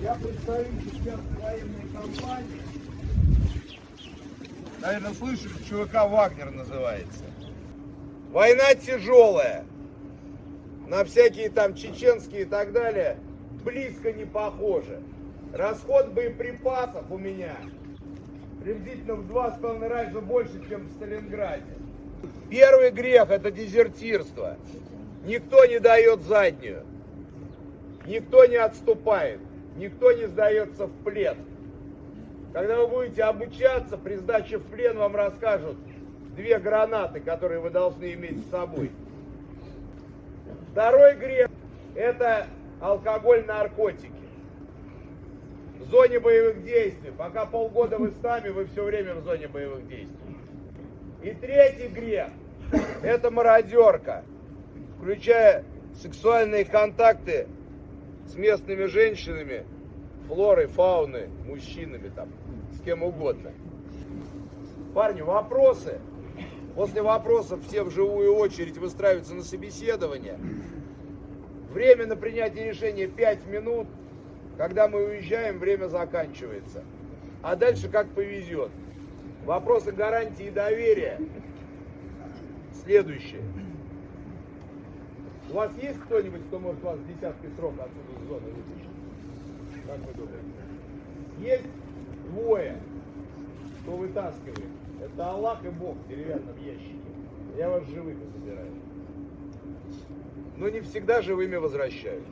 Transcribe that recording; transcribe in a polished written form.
Я представитель сейчас военной компании. Наверное, слышали, ЧВК «Вагнер» называется. Война тяжелая. На всякие там чеченские и так далее близко не похоже. Расход боеприпасов у меня приблизительно в 2,5 раза больше, чем в Сталинграде. Первый грех – это дезертирство. Никто не дает заднюю. Никто не отступает. Никто не сдается в плен. Когда вы будете обучаться, при сдаче в плен вам расскажут 2 гранаты, которые вы должны иметь с собой. Второй грех – это алкоголь, наркотики. В зоне боевых действий. Пока полгода вы с нами, вы все время в зоне боевых действий. И третий грех – это мародерка, включая сексуальные контакты с местными женщинами, флорой, фауной, мужчинами, там, с кем угодно. Парни, вопросы? После вопросов все в живую очередь выстраиваются на собеседование. Время на принятие решения 5 минут. Когда мы уезжаем, время заканчивается. А дальше как повезет. Вопросы гарантии и доверия. Следующее. У вас есть кто-нибудь, кто может вас в десятки срока отсюда из зоны вытащить? Как вы думаете? Есть 2, кто вытаскивает. Это Аллах и Бог в деревянном ящике. Я вас живыми забираю. Но не всегда живыми возвращаю.